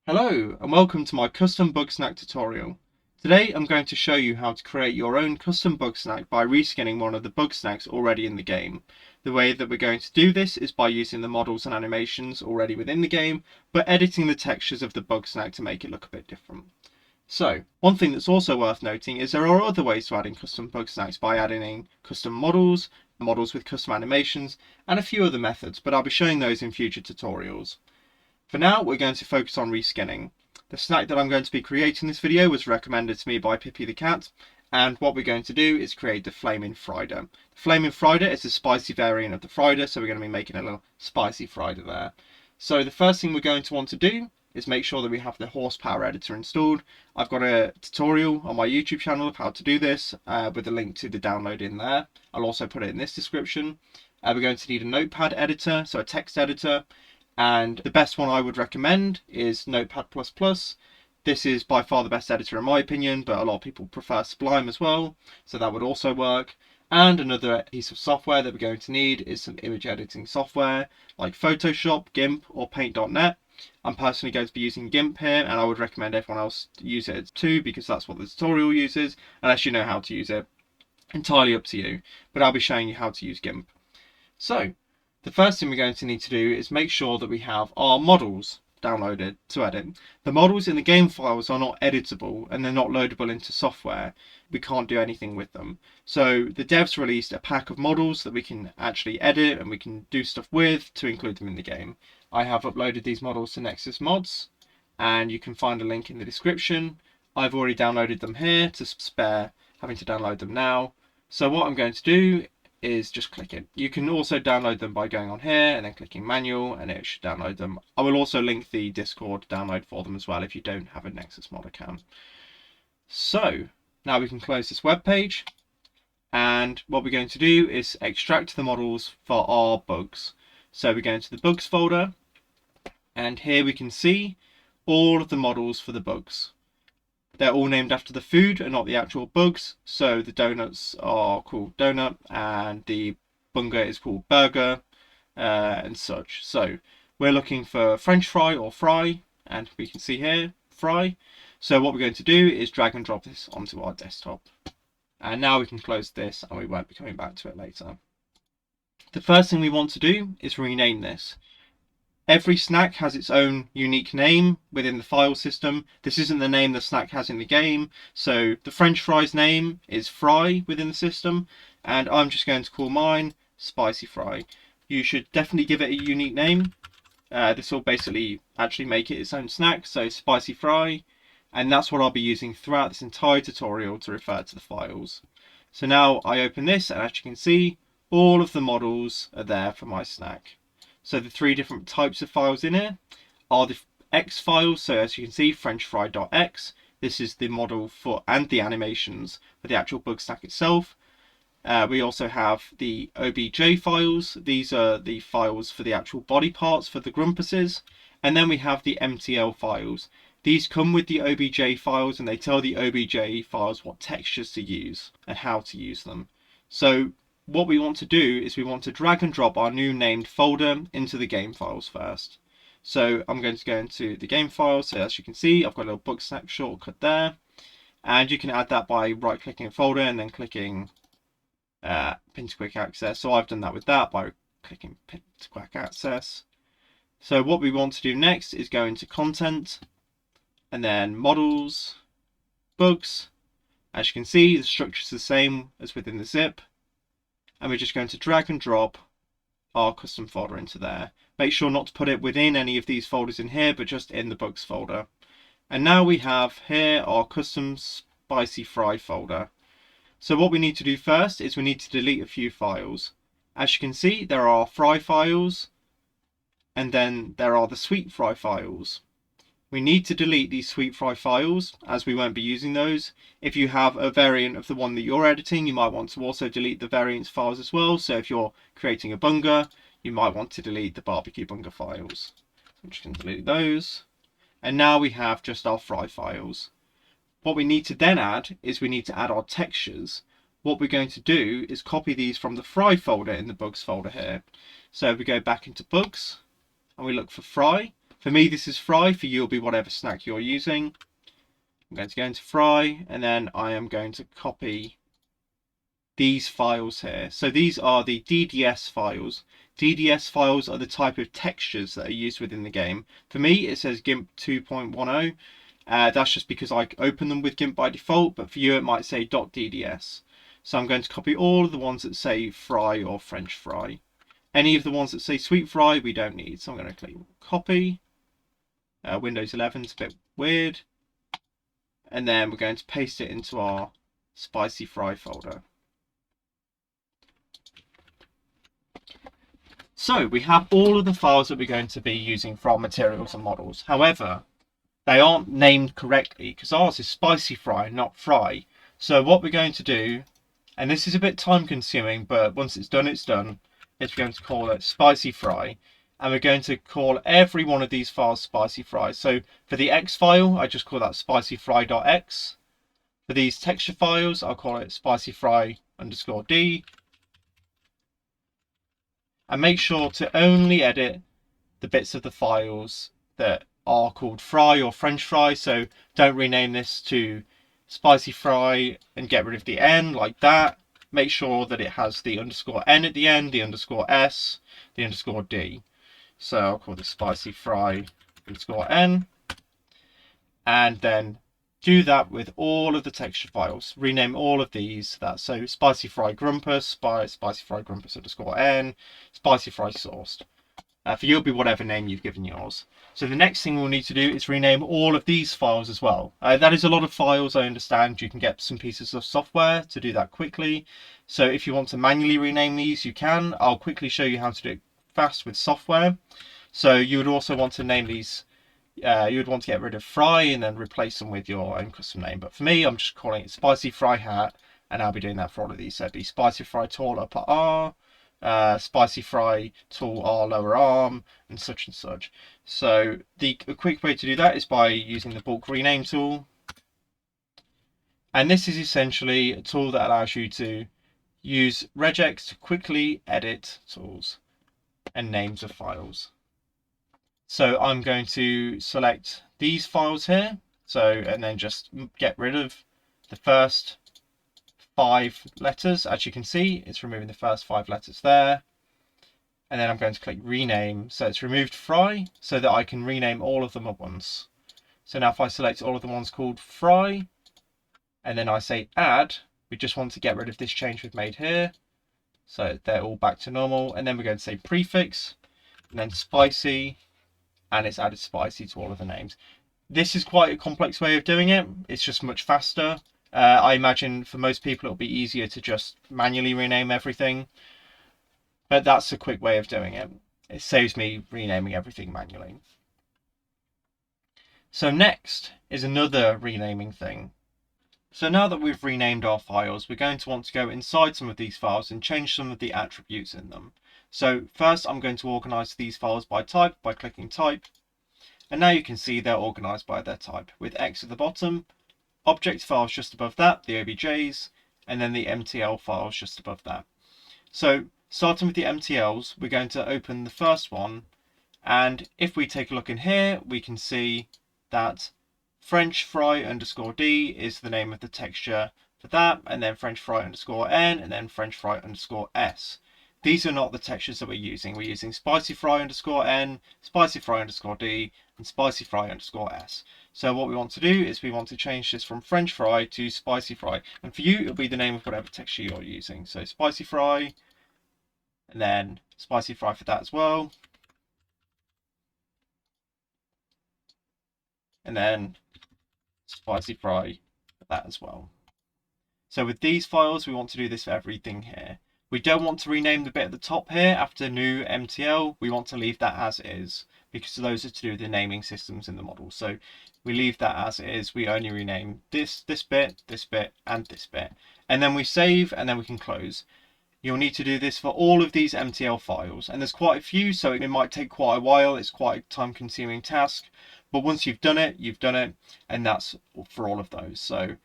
Hello and welcome to my custom Bugsnak tutorial. Today I'm going to show you how to create your own custom Bugsnak by reskinning one of the Bugsnaks already in the game. The way that we're going to do this is by using the models and animations already within the game, but editing the textures of the Bugsnak to make it look a bit different. So, one thing that's also worth noting is there are other ways to add in custom Bugsnaks by adding in custom models, models with custom animations, and a few other methods, but I'll be showing those in future tutorials. For now, we're going to focus on reskinning. The snack that I'm going to be creating this video was recommended to me by Pippi the cat, and what we're going to do is create the Flaming Frieder. The Flaming Frieder is a spicy variant of the Frieder, so we're going to be making a little spicy Frieder there. So the first thing we're going to want to do is make sure that we have the horsepower editor installed. I've got a tutorial on my YouTube channel of how to do this with a link to the download in there. I'll also put it in this description. We're going to need a notepad editor, so a text editor. And the best one I would recommend is Notepad++. This is by far the best editor in my opinion, but a lot of people prefer Sublime as well, so that would also work. And another piece of software that we're going to need is some image editing software like Photoshop, GIMP or Paint.net. I'm personally going to be using GIMP here, and I would recommend everyone else use it too because that's what the tutorial uses, unless you know how to use it. Entirely up to you, but I'll be showing you how to use GIMP. So, the first thing we're going to need to do is make sure that we have our models downloaded to edit. The models in the game files are not editable and they're not loadable into software. We can't do anything with them. So the devs released a pack of models that we can actually edit and we can do stuff with to include them in the game. I have uploaded these models to Nexus Mods and you can find a link in the description. I've already downloaded them here to spare having to download them now. So what I'm going to do is just click it. You can also download them by going on here and then clicking manual and it should download them. I will also link the Discord download for them as well if you don't have a Nexus mod account. So now we can close this web page, and what we're going to do is extract the models for our bugs. So we go into the bugs folder and here we can see all of the models for the bugs. They're all named after the food and not the actual bugs. So the donuts are called donut and the burger is called burger and such. So we're looking for French fry or fry, and we can see here fry. So what we're going to do is drag and drop this onto our desktop. And now we can close this and we won't be coming back to it later. The first thing we want to do is rename this. Every snack has its own unique name within the file system. This isn't the name the snack has in the game. So the French fries name is fry within the system, and I'm just going to call mine spicy fry. You should definitely give it a unique name. This will basically actually make it its own snack, so spicy fry, and that's what I'll be using throughout this entire tutorial to refer to the files. So now I open this, and as you can see, all of the models are there for my snack. So the three different types of files in here are the X files. So as you can see, frenchfry.x. This is the model for and the animations for the actual Bugsnak itself. We also have the OBJ files. These are the files for the actual body parts for the grumpuses. And then we have the MTL files. These come with the OBJ files and they tell the OBJ files what textures to use and how to use them. So what we want to do is we want to drag and drop our new named folder into the game files first. So I'm going to go into the game files. So as you can see, I've got a little Bugsnak shortcut there. And you can add that by right clicking a folder and then clicking pin to quick access. So I've done that with that by clicking pin to quick access. So what we want to do next is go into content and then models, bugs. As you can see, the structure is the same as within the zip. And we're just going to drag and drop our custom folder into there. Make sure not to put it within any of these folders in here, but just in the bugs folder. And now we have here our custom spicy fry folder. So what we need to do first is we need to delete a few files. As you can see, there are fry files, and then there are the sweet fry files. We need to delete these sweet fry files as we won't be using those. If you have a variant of the one that you're editing, you might want to also delete the variants files as well. So if you're creating a bunger, you might want to delete the barbecue bunger files. So I'm just going to delete those. And now we have just our fry files. What we need to then add is we need to add our textures. What we're going to do is copy these from the fry folder in the bugs folder here. So we go back into bugs and we look for fry. For me, this is fry. For you, it'll be whatever snack you're using. I'm going to go into fry, and then I am going to copy these files here. So these are the DDS files. DDS files are the type of textures that are used within the game. For me, it says GIMP 2.10. That's just because I open them with GIMP by default, but for you it might say .dds. So I'm going to copy all of the ones that say fry or French fry. Any of the ones that say sweet fry we don't need, so I'm going to click copy. Windows 11 is a bit weird. And then we're going to paste it into our spicy fry folder. So we have all of the files that we're going to be using for our materials and models. However, they aren't named correctly because ours is spicy fry, not fry. So what we're going to do, and this is a bit time consuming, but once it's done, is we're going to call it spicy fry. And we're going to call every one of these files spicy fry. So for the X file, I just call that spicyfry.x. For these texture files, I'll call it spicyfry_d. And make sure to only edit the bits of the files that are called fry or French fry. So don't rename this to spicy fry and get rid of the N like that. Make sure that it has the _N at the end, the _S, the _D. So I'll call this spicy fry _N. And then do that with all of the texture files. Rename all of these. So spicy fry grumpus, spicy fry grumpus _N, spicy fry sauced. For you, it'll be whatever name you've given yours. So the next thing we'll need to do is rename all of these files as well. That is a lot of files, I understand. You can get some pieces of software to do that quickly. So if you want to manually rename these, you can. I'll quickly show you how to do it fast with software. So you would also want to name these. You would want to get rid of fry and then replace them with your own custom name. But for me, I'm just calling it spicy fry hat, and I'll be doing that for all of these. So it'd be spicy fry tall upper R, spicy fry tall R lower arm, and such. So a quick way to do that is by using the bulk rename tool. And this is essentially a tool that allows you to use regex to quickly edit tools and names of files. So I'm going to select these files here. And then just get rid of the first 5 letters. As you can see, it's removing the first 5 letters there. And then I'm going to click rename. So it's removed fry so that I can rename all of them at once. So now if I select all of the ones called fry, and then I say add, we just want to get rid of this change we've made here. So they're all back to normal. And then we're going to say prefix, and then spicy, and it's added spicy to all of the names. This is quite a complex way of doing it. It's just much faster. I imagine for most people it'll be easier to just manually rename everything. But that's a quick way of doing it. It saves me renaming everything manually. So next is another renaming thing. So now that we've renamed our files, we're going to want to go inside some of these files and change some of the attributes in them. So first I'm going to organize these files by type by clicking type. And now you can see they're organized by their type, with X at the bottom, object files just above that, the OBJs, and then the MTL files just above that. So starting with the MTLs, we're going to open the first one. And if we take a look in here, we can see that French fry _D is the name of the texture for that, and then French fry _N, and then French fry _S. These are not the textures that we're using. We're using spicy fry _N, spicy fry _D, and spicy fry _S. So what we want to do is we want to change this from French fry to spicy fry. And for you, it'll be the name of whatever texture you're using. So spicy fry, and then spicy fry for that as well. And then spicy fry for that as well. So with these files, we want to do this for everything here. We don't want to rename the bit at the top here after new MTL. We want to leave that as is because those are to do with the naming systems in the model. So we leave that as is. We only rename this bit, and this bit. And then we save, and then we can close. You'll need to do this for all of these MTL files. And there's quite a few, so it might take quite a while. It's quite a time-consuming task. But once you've done it, and that's for all of those. So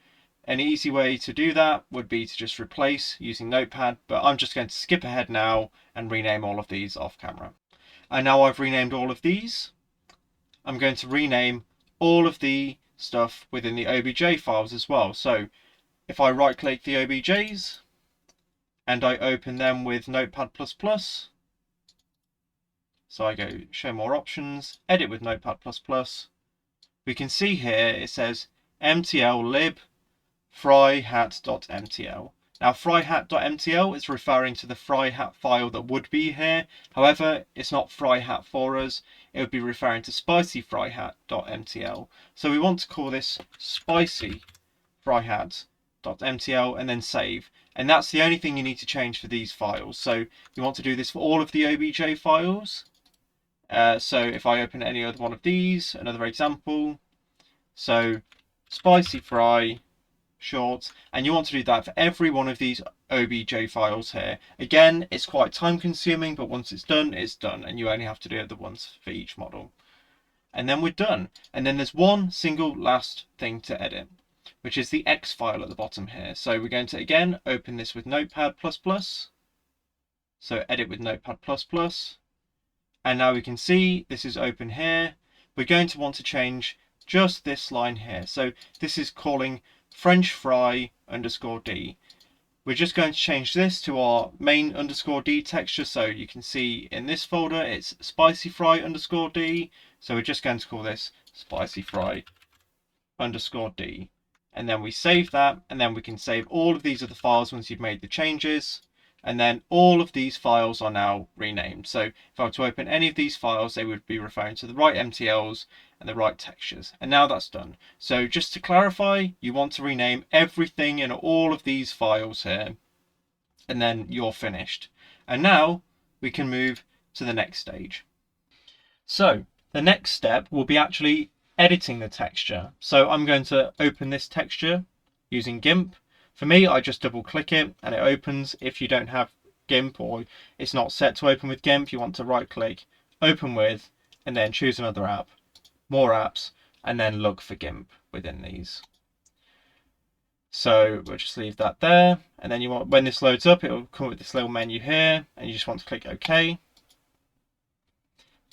an easy way to do that would be to just replace using Notepad, but I'm just going to skip ahead now and rename all of these off camera. And now I've renamed all of these. I'm going to rename all of the stuff within the OBJ files as well. So if I right click the OBJs and I open them with Notepad++, so I go show more options, edit with Notepad++, we can see here it says mtl lib fryhat.mtl. Now fryhat.mtl is referring to the fryhat file that would be here. However, it's not fryhat for us. It would be referring to spicyfryhat.mtl. So we want to call this spicyfryhat.mtl and then save. And that's the only thing you need to change for these files. So you want to do this for all of the OBJ files. So if I open any other one of these, another example, so spicy fry short, and you want to do that for every one of these OBJ files here. Again, it's quite time consuming, but once it's done, and you only have to do it the once for each model. And then we're done. And then there's one single last thing to edit, which is the X file at the bottom here. So we're going to again open this with Notepad++. So edit with Notepad++. And now we can see this is open here. We're going to want to change just this line here. So this is calling French fry _D. We're just going to change this to our main _D texture. So you can see in this folder it's spicy fry _D. So we're just going to call this spicy fry _D. And then we save that, and then we can save all of these other files once you've made the changes. And then all of these files are now renamed. So if I were to open any of these files, they would be referring to the right MTLs and the right textures. And now that's done. So just to clarify, you want to rename everything in all of these files here, and then you're finished. And now we can move to the next stage. So the next step will be actually editing the texture. So I'm going to open this texture using GIMP. For me, I just double click it and it opens. If you don't have GIMP or it's not set to open with GIMP, you want to right click, open with, and then choose another app, more apps, and then look for GIMP within these. So we'll just leave that there. And then you want, when this loads up, it will come with this little menu here, and you just want to click OK.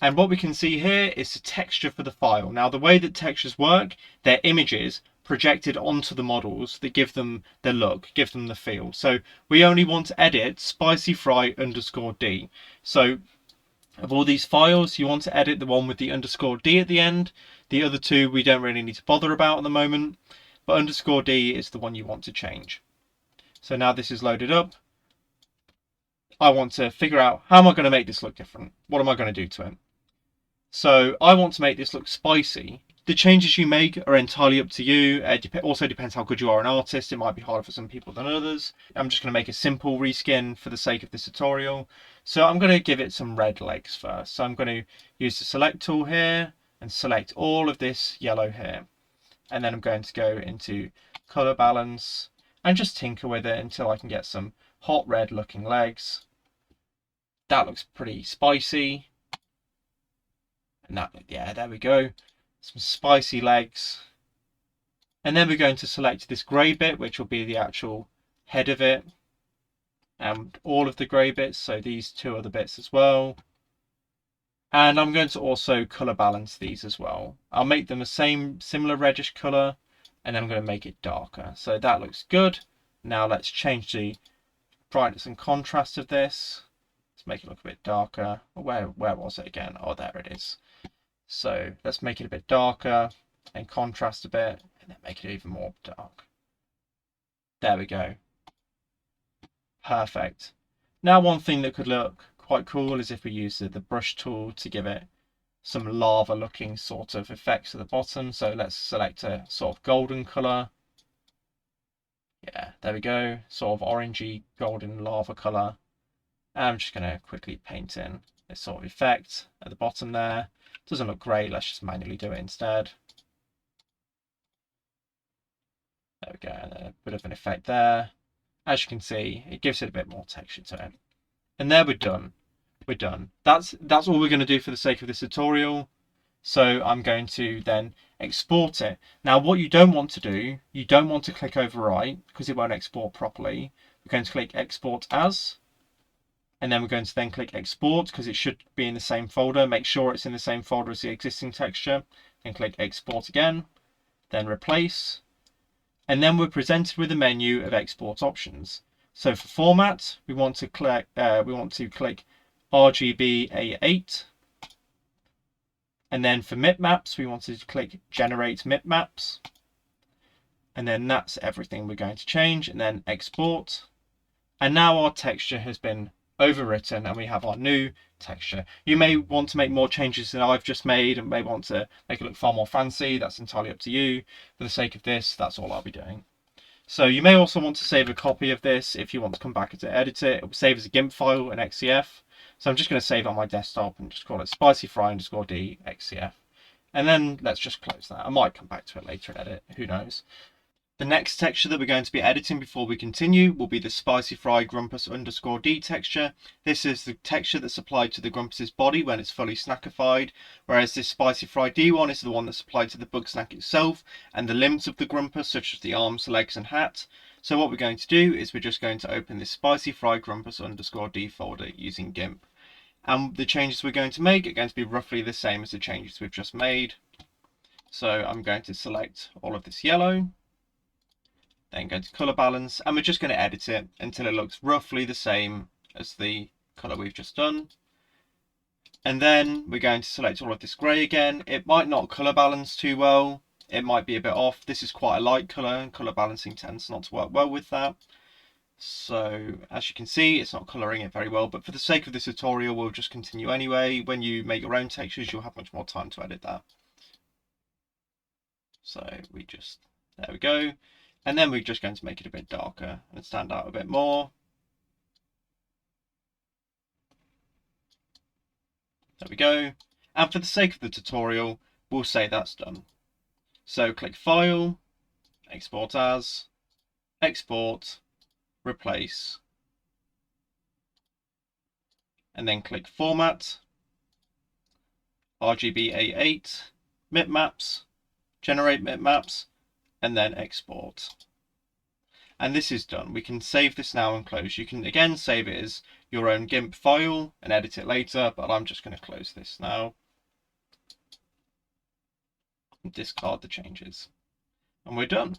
And what we can see here is the texture for the file. Now, the way that textures work, they're images projected onto the models that give them the look, give them the feel. So we only want to edit spicy fry _D. So of all these files, you want to edit the one with the _D at the end. The other two we don't really need to bother about at the moment, but _D is the one you want to change. So now this is loaded up. I want to figure out, how am I going to make this look different? What am I going to do to it? So I want to make this look spicy. The changes you make are entirely up to you. It also depends how good you are an artist. It might be harder for some people than others. I'm just going to make a simple reskin for the sake of this tutorial. So I'm going to give it some red legs first. So I'm going to use the select tool here and select all of this yellow here. And then I'm going to go into color balance and just tinker with it until I can get some hot red looking legs. That looks pretty spicy. And that, yeah, there we go. Some spicy legs. And then we're going to select this grey bit, which will be the actual head of it. And all of the grey bits, so these two other bits as well. And I'm going to also colour balance these as well. I'll make them the similar reddish colour, and then I'm going to make it darker. So that looks good. Now let's change the brightness and contrast of this. Let's make it look a bit darker. Where was it again? Oh, there it is. So let's make it a bit darker and contrast a bit, and then make it even more dark. There we go. Perfect. Now one thing that could look quite cool is if we use the brush tool to give it some lava looking sort of effects at the bottom. So let's select a sort of golden colour. Yeah, there we go. Sort of orangey golden lava colour. I'm just going to quickly paint in this sort of effect at the bottom there. Doesn't look great, let's just manually do it instead. There we go, and a bit of an effect there. As you can see, it gives it a bit more texture to it. And there we're done. We're done. That's all we're going to do for the sake of this tutorial. So I'm going to then export it. Now what you don't want to do, you don't want to click overwrite because it won't export properly. We're going to click export as. And then we're going to then click export because it should be in the same folder. Make sure it's in the same folder as the existing texture. Then click export again, then replace. And then we're presented with a menu of export options. So for format, we want to click RGB A8. And then for mipmaps, we want to click generate mipmaps. And then that's everything we're going to change, and then export. And now our texture has been overwritten and we have our new texture. You may want to make more changes than I've just made and may want to make it look far more fancy. That's entirely up to you. For the sake of this, that's all I'll be doing. So you may also want to save a copy of this if you want to come back to edit it. It will save as a GIMP file in XCF. So I'm just going to save it on my desktop and just call it spicyfry_d XCF. And then let's just close that. I might come back to it later and edit, who knows. The next texture that we're going to be editing before we continue will be the spicy fry grumpus_d texture. This is the texture that's applied to the grumpus's body when it's fully snackified, whereas this spicy fry d one is the one that's applied to the Bugsnak itself and the limbs of the grumpus, such as the arms, legs and hat. So what we're going to do is we're just going to open this spicy fry grumpus_d folder using GIMP. And the changes we're going to make are going to be roughly the same as the changes we've just made. So I'm going to select all of this yellow. Then go to color balance, and we're just going to edit it until it looks roughly the same as the color we've just done. And then we're going to select all of this gray again. It might not color balance too well. It might be a bit off. This is quite a light color, and color balancing tends not to work well with that. So as you can see, it's not coloring it very well, but for the sake of this tutorial, we'll just continue anyway. When you make your own textures, you'll have much more time to edit that. So there we go. And then we're just going to make it a bit darker and stand out a bit more. There we go. And for the sake of the tutorial, we'll say that's done. So click File, Export As, Export, Replace, and then click Format, RGB A8, Mipmaps, Generate Mipmaps, and then export. And this is done. We can save this now and close. You can again save it as your own GIMP file and edit it later, but I'm just going to close this now and discard the changes. And we're done.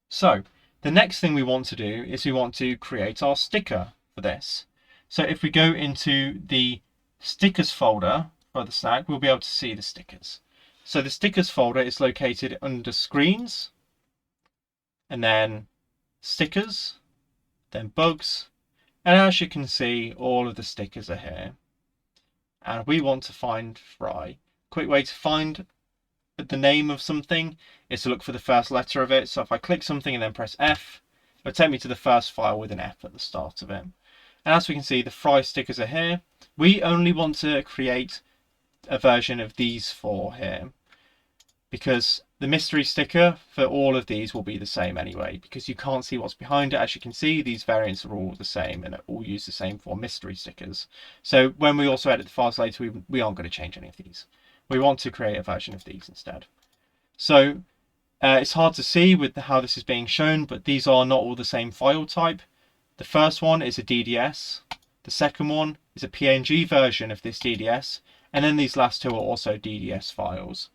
So the next thing we want to do is we want to create our sticker for this. So if we go into the stickers folder for the Snak, we'll be able to see the stickers. So the stickers folder is located under screens, and then stickers, then bugs, and as you can see, all of the stickers are here. And we want to find fry. Quick way to find the name of something is to look for the first letter of it. So if I click something and then press F, it'll take me to the first file with an F at the start of it. And as we can see, the fry stickers are here. We only want to create a version of these four here, because the mystery sticker for all of these will be the same anyway, because you can't see what's behind it. As you can see, these variants are all the same and all use the same for mystery stickers. So when we also edit the files later, we aren't going to change any of these. We want to create a version of these instead. So it's hard to see with how this is being shown, but these are not all the same file type. The first one is a DDS. The second one is a PNG version of this DDS. And then these last two are also DDS files.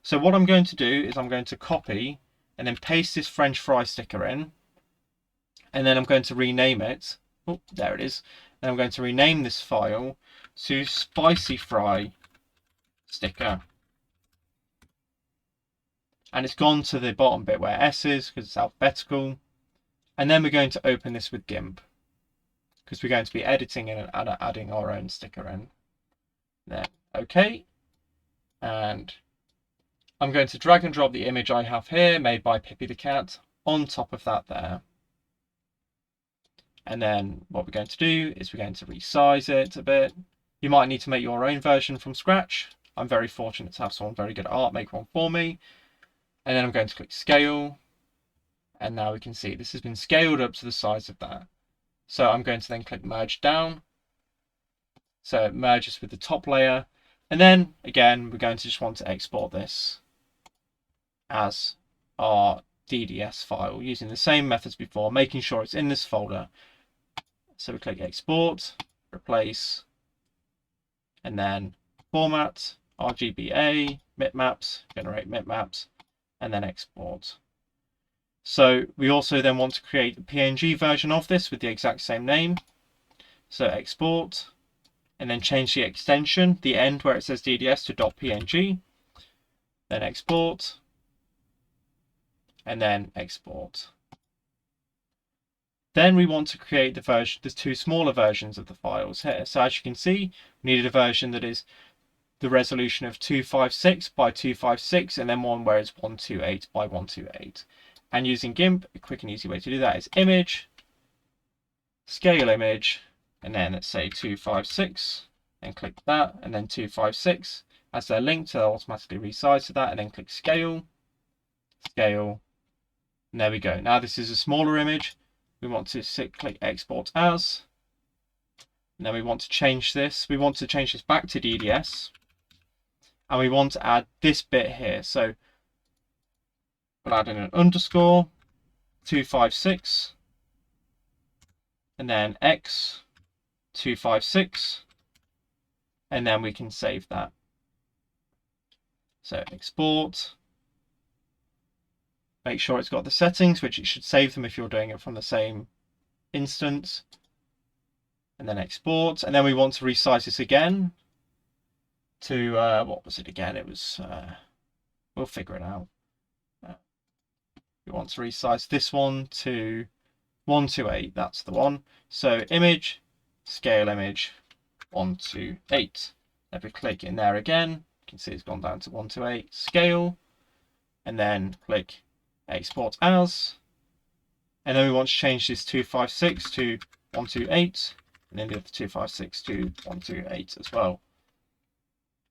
So what I'm going to do is I'm going to copy and then paste this French fry sticker in, and then I'm going to rename it. Oh, there it is. Then I'm going to rename this file to spicy fry sticker. And it's gone to the bottom bit where S is because it's alphabetical. And then we're going to open this with GIMP because we're going to be editing and adding our own sticker in. Then OK. And I'm going to drag and drop the image I have here, made by Pippi the cat, on top of that there. And then what we're going to do is we're going to resize it a bit. You might need to make your own version from scratch. I'm very fortunate to have someone very good at art make one for me. And then I'm going to click Scale. And now we can see this has been scaled up to the size of that. So I'm going to then click Merge Down. So it merges with the top layer. And then, again, we're going to just want to export this as our DDS file using the same methods before, making sure it's in this folder. So we click Export, replace, and then format, RGBA, bitmaps, generate bitmaps, and then export. So we also then want to create a PNG version of this with the exact same name. So export, and then change the extension, the end where it says DDS to .png, then export, and then export. Then we want to create the two smaller versions of the files here. So as you can see, we needed a version that is the resolution of 256 by 256, and then one where it's 128 by 128. And using GIMP, a quick and easy way to do that is image, scale image, and then let's say 256, and click that, and then 256. As they're linked, they'll automatically resize to that, and then click scale, scale, and there we go. Now this is a smaller image. We want to click export as, and then we want to change this. We want to change this back to DDS, and we want to add this bit here. So we'll add in an underscore 256, and then X 256, and then we can save that. So export. Make sure it's got the settings, which it should save them if you're doing it from the same instance. And then export. And then we want to resize this again to, what was it again? It was, we'll figure it out. We want to resize this one to 128. That's the one. So image, scale image, 128. If we click in there again, you can see it's gone down to 128. Scale. And then click export as, and then we want to change this 256 to 128, and then the other 256 to 128 as well,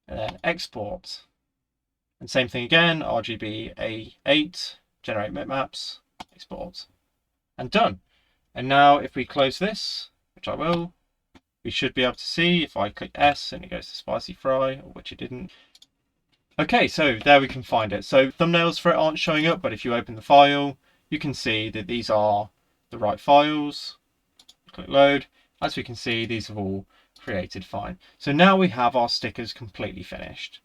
and then export, and same thing again, RGB A8, generate bitmaps, export, and done. And now if we close this, which I will, we should be able to see if I click S and it goes to spicy fry, or which it didn't. Okay, so there we can find it. So thumbnails for it aren't showing up, but if you open the file, you can see that these are the right files. Click load. As we can see, these have all created fine. So now we have our stickers completely finished.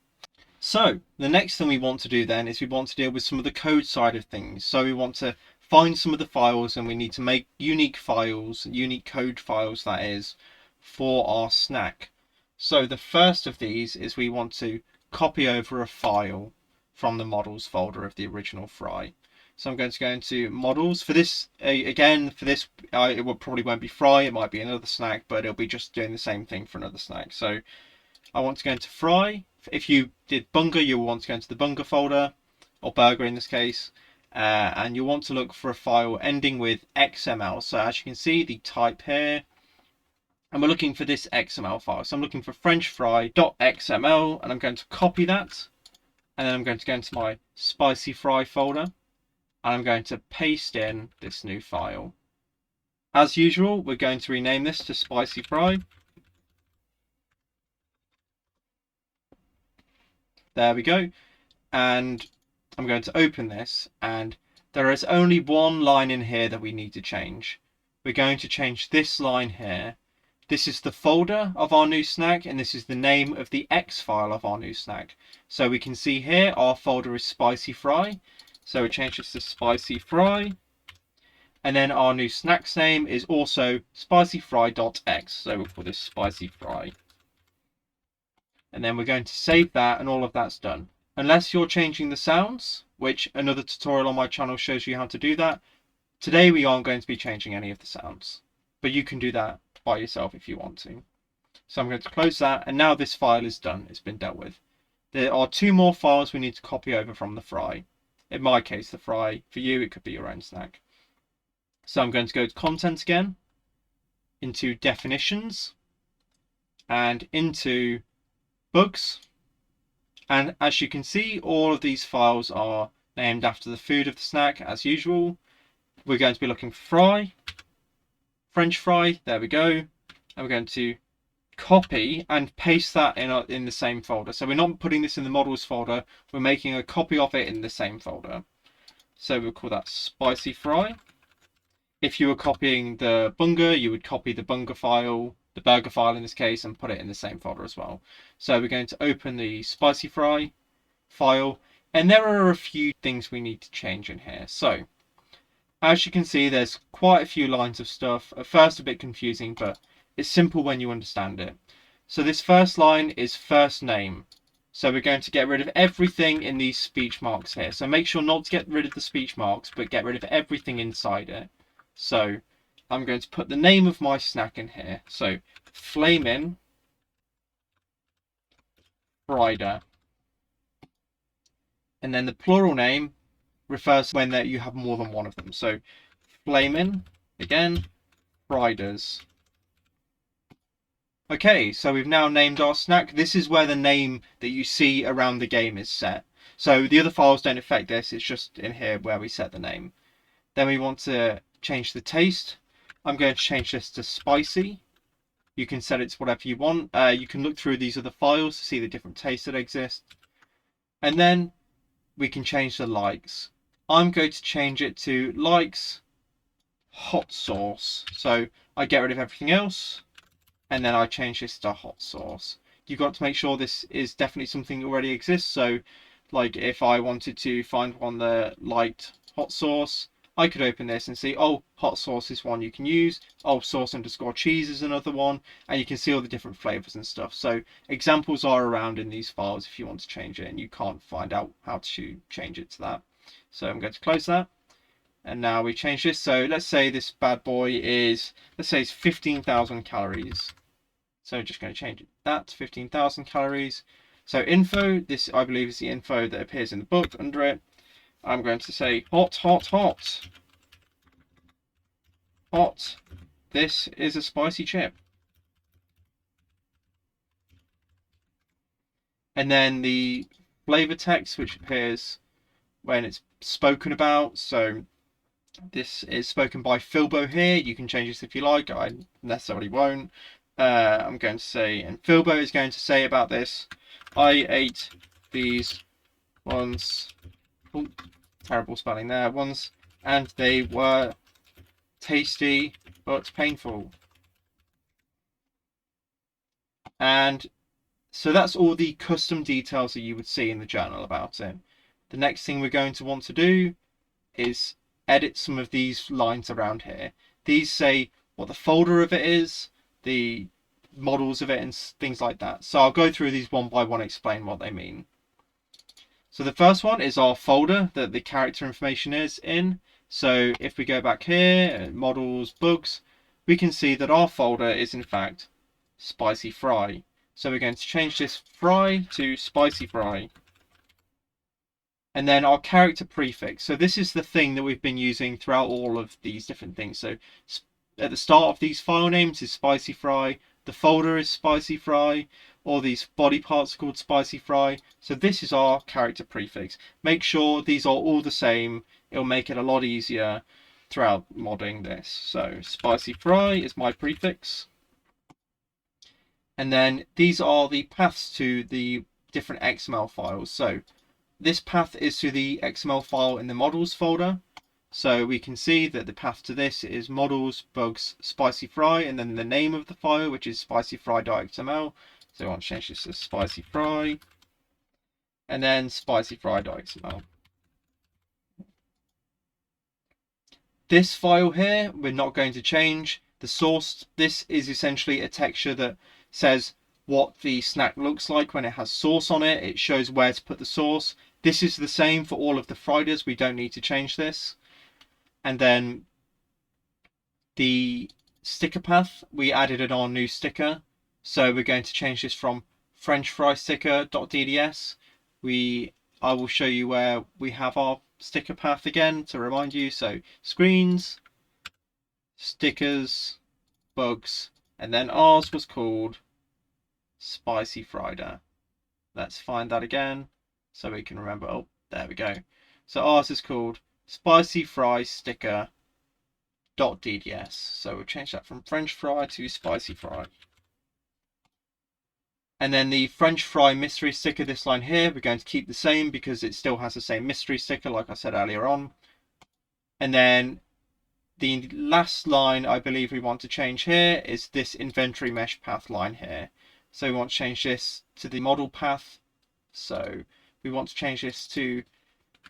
So the next thing we want to do then is we want to deal with some of the code side of things. So we want to find some of the files, and we need to make unique files, unique code files that is, for our Snak. So the first of these is we want to copy over a file from the models folder of the original fry. So I'm going to go into models for this. Again, for this, it probably won't be fry, it might be another Snak, but it'll be just doing the same thing for another Snak. So I want to go into fry. If you did bunger, you'll want to go into the bunger folder, or burger in this case, and you'll want to look for a file ending with XML. So as you can see, the type here, and we're looking for this XML file. So I'm looking for frenchfry.xml, and I'm going to copy that, and then I'm going to go into my spicy fry folder, and I'm going to paste in this new file. As usual, we're going to rename this to spicy fry. There we go. And I'm going to open this, and there is only one line in here that we need to change. We're going to change this line here. This is the folder of our new Snak, and this is the name of the X file of our new Snak. So we can see here our folder is spicy fry. So we change this to spicy fry. And then our new Snak's name is also spicyfry.x. So we'll call this spicy fry. And then we're going to save that, and all of that's done. Unless you're changing the sounds, which another tutorial on my channel shows you how to do that. Today we aren't going to be changing any of the sounds, but you can do that by yourself if you want to. So I'm going to close that, and now this file is done. It's been dealt with. There are two more files we need to copy over from the fry. In my case, the fry. For you, it could be your own Snak. So I'm going to go to content again, into definitions, and into bugs. And as you can see, all of these files are named after the food of the Snak as usual. We're going to be looking for fry, French fry, there we go. And we're going to copy and paste that in the same folder. So we're not putting this in the models folder, we're making a copy of it in the same folder. So we'll call that spicy fry. If you were copying the bunger, you would copy the bunger file the burger file in this case, and put it in the same folder as well. So we're going to open the spicy fry file, and there are a few things we need to change in here. So as you can see, there's quite a few lines of stuff. At first a bit confusing, but it's simple when you understand it. So this first line is first name. So we're going to get rid of everything in these speech marks here. So make sure not to get rid of the speech marks, but get rid of everything inside it. So I'm going to put the name of my snack in here. So flamin' frider. And then the plural name refers to when you have more than one of them. So flamin', again, friders. Okay, so we've now named our snack. This is where the name that you see around the game is set. So the other files don't affect this, it's just in here where we set the name. Then we want to change the taste. I'm going to change this to spicy. You can set it to whatever you want. You can look through these other files to see the different tastes that exist. And then we can change the likes. I'm going to change it to likes hot sauce. So I get rid of everything else, and then I change this to hot sauce. You've got to make sure this is definitely something that already exists. So like if I wanted to find one that liked hot sauce, I could open this and see, oh, hot sauce is one you can use. Oh, sauce underscore cheese is another one. And you can see all the different flavors and stuff. So examples are around in these files if you want to change it and you can't find out how to change it to that. So I'm going to close that. And now we change this. So let's say this bad boy is, let's say it's 15,000 calories. So just going to change that to 15,000 calories. So info, this I believe is the info that appears in the book under it. I'm going to say hot, hot, hot. Hot. This is a spicy chip. And then the flavor text, which appears when it's spoken about. So this is spoken by Filbo here. You can change this if you like. I necessarily won't. I'm going to say, and Filbo is going to say about this, I ate these once. Oh, terrible spelling there. Once, and they were tasty but painful. And so that's all the custom details that you would see in the journal about it. The next thing we're going to want to do is edit some of these lines around here. These say what the folder of it is, the models of it, and things like that. So I'll go through these one by one, explain what they mean. So the first one is our folder that the character information is in. So if we go back here, models, bugs, we can see that our folder is in fact spicy fry. So we're going to change this fry to spicy fry. And then our character prefix. So this is the thing that we've been using throughout all of these different things. So at the start of these file names is spicy fry. The folder is spicy fry. All these body parts are called spicy fry. So this is our character prefix. Make sure these are all the same. It'll make it a lot easier throughout modding this. So spicy fry is my prefix. And then these are the paths to the different XML files. So this path is to the XML file in the models folder. So we can see that the path to this is models, bugs, spicy fry, and then the name of the file, which is spicyfry.xml. So I want to change this to spicy fry, and then spicyfry.xml. This file here, we're not going to change. The source, this is essentially a texture that says what the snack looks like when it has sauce on it. It shows where to put the sauce. This is the same for all of the friders. We don't need to change this. And then the sticker path, we added in our new sticker. So we're going to change this from French fry sticker.dds. I will show you where we have our sticker path again to remind you. So screens, stickers, bugs, and then ours was called spicy frider. Let's find that again so we can remember. Oh, there we go. So ours is called spicy fry sticker.dds. So we'll change that from French fry to spicy fry. And then the French fry mystery sticker, this line here, we're going to keep the same because it still has the same mystery sticker like I said earlier on. And then the last line I believe we want to change here is this inventory mesh path line here. So we want to change this to the model path. So we want to change this to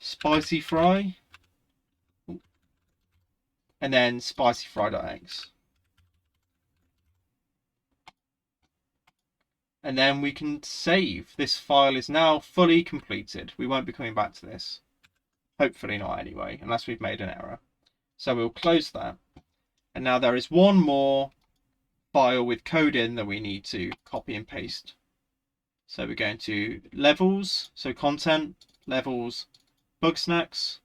spicy fry and then spicy fry.x. And then we can save. This file is now fully completed. We won't be coming back to this. Hopefully not anyway, unless we've made an error. So we'll close that. And now there is one more file with code in that we need to copy and paste. So we're going to levels, so content, levels, Bugsnax,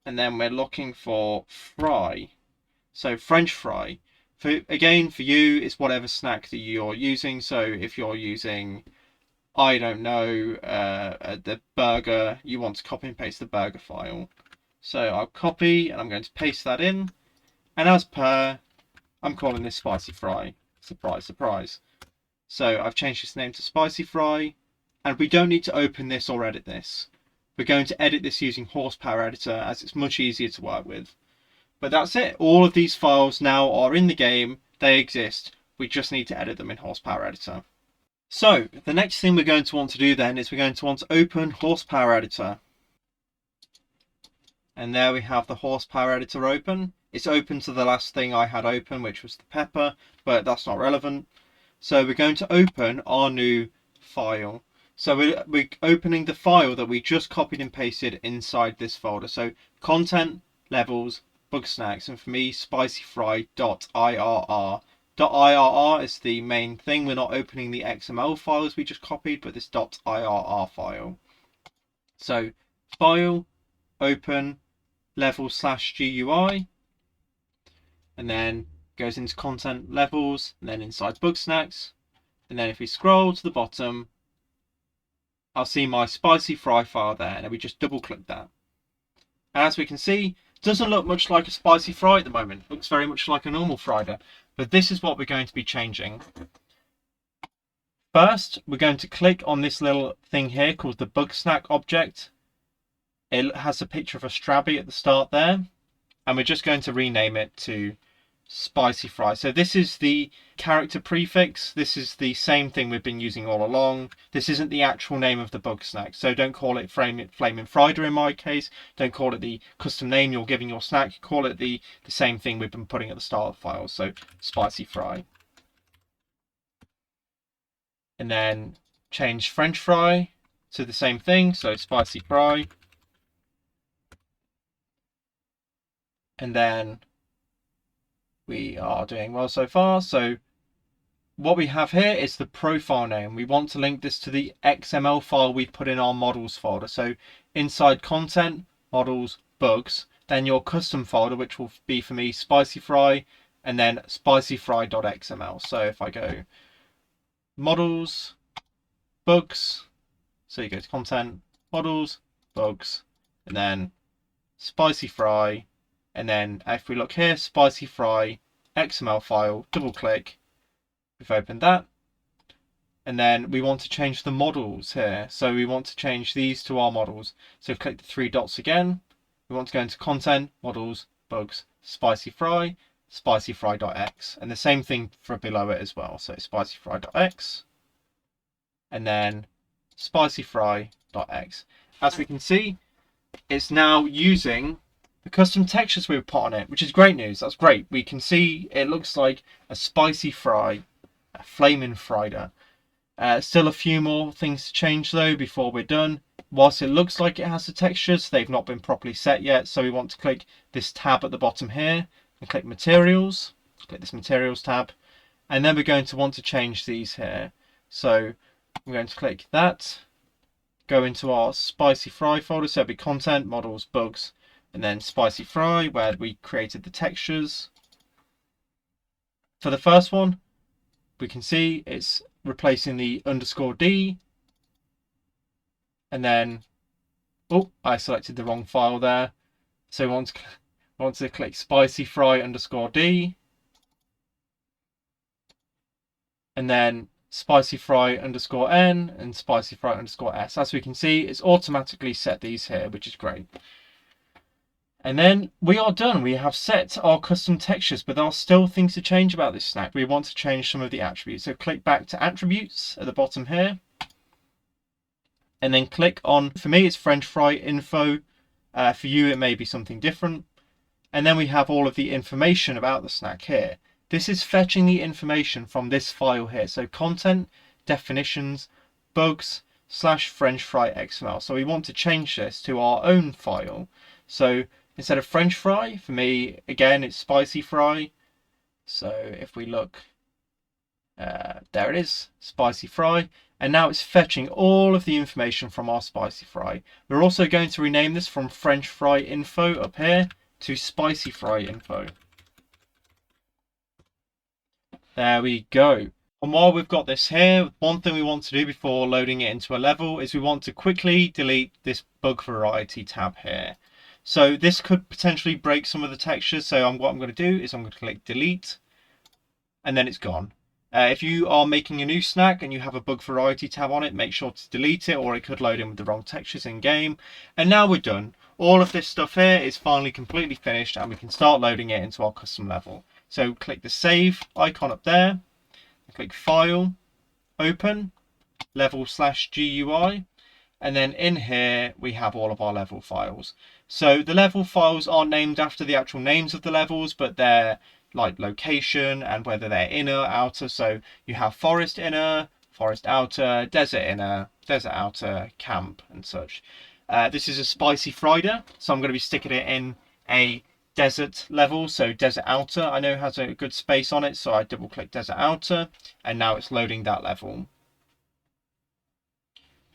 and then we're looking for fry. So French fry. For you, it's whatever snack that you're using. So if you're using, I don't know, the burger, you want to copy and paste the burger file. So I'll copy and I'm going to paste that in. And as per, I'm calling this spicy fry. Surprise, surprise. So I've changed this name to spicy fry. And we don't need to open this or edit this. We're going to edit this using Horsepower Editor as it's much easier to work with. But that's it. All of these files now are in the game. They exist. We just need to edit them in Horsepower Editor. So the next thing we're going to want to do then is we're going to want to open Horsepower Editor. And there we have the Horsepower Editor open. It's open to the last thing I had open, which was the pepper, but that's not relevant. So we're going to open our new file. So we're opening the file that we just copied and pasted inside this folder. So content, levels, Bugsnax, and for me, spicyfry.irr. .irr is the main thing. We're not opening the XML files we just copied, but this .irr file. So file, open, level/GUI, and then goes into content, levels, and then inside Bugsnax. And then if we scroll to the bottom, I'll see my spicy fry file there, and we just double click that. As we can see, it doesn't look much like a spicy fry at the moment. It looks very much like a normal fry, but this is what we're going to be changing. First, we're going to click on this little thing here called the Bugsnak object. It has a picture of a Strabby at the start there, and we're just going to rename it to spicy fry. So this is the character prefix. This is the same thing we've been using all along. This isn't the actual name of the Bugsnak, so don't call it Flaming Frider in my case. Don't call it the custom name you're giving your snack. Call it the same thing we've been putting at the start of the file, so spicy fry. And then change French fry to the same thing, so spicy fry. And then we are doing well so far. So what we have here is the profile name. We want to link this to the XML file we put in our models folder. So inside content, models, bugs, then your custom folder, which will be for me spicy fry, and then spicyfry.xml. So if I go models, bugs, so you go to content, models, bugs, and then spicy fry. And then if we look here, spicy fry, XML file, double click, we've opened that. And then we want to change the models here. So we want to change these to our models. So click the three dots again. We want to go into content, models, bugs, spicy fry, spicyfry.x. And the same thing for below it as well. So spicyfry.x and then spicyfry.x. As we can see, it's now using the custom textures we've put on it, which is great news. That's great. We can see it looks like a spicy fry, a flaming frider. Still a few more things to change though before we're done. Whilst it looks like it has the textures, they've not been properly set yet. So we want to click this tab at the bottom here and click materials. Click this materials tab. And then we're going to want to change these here. So I'm going to click that. Go into our spicy fry folder. So it'll be content, models, bugs, and then spicy fry where we created the textures. For the first one, we can see it's replacing the _D. And then, oh, I selected the wrong file there. So we want to click spicy fry _D. And then spicy fry _N and spicy fry _S. As we can see, it's automatically set these here, which is great. And then we are done. We have set our custom textures, but there are still things to change about this snack. We want to change some of the attributes. So click back to attributes at the bottom here. And then click on, for me it's French fry info. For you it may be something different. And then we have all of the information about the snack here. This is fetching the information from this file here. So content, definitions, bugs, /French fry XML. So we want to change this to our own file. So instead of French fry, for me, again, it's spicy fry. So if we look, there it is, spicy fry. And now it's fetching all of the information from our spicy fry. We're also going to rename this from French fry info up here to spicy fry info. There we go. And while we've got this here, one thing we want to do before loading it into a level is we want to quickly delete this bug variety tab here. So this could potentially break some of the textures. So what I'm going to do is I'm going to click delete and then it's gone. If you are making a new snack and you have a bug variety tab on it, make sure to delete it or it could load in with the wrong textures in game. And now we're done. All of this stuff here is finally completely finished and we can start loading it into our custom level. So click the save icon up there, click file, open, level/GUI. And then in here, we have all of our level files. So the level files aren't named after the actual names of the levels, but they're like location and whether they're inner, outer. So you have forest inner, forest outer, desert inner, desert outer, camp and such. This is a spicy Friday, so I'm going to be sticking it in a desert level. So desert outer, I know has a good space on it. So I double click desert outer and now it's loading that level.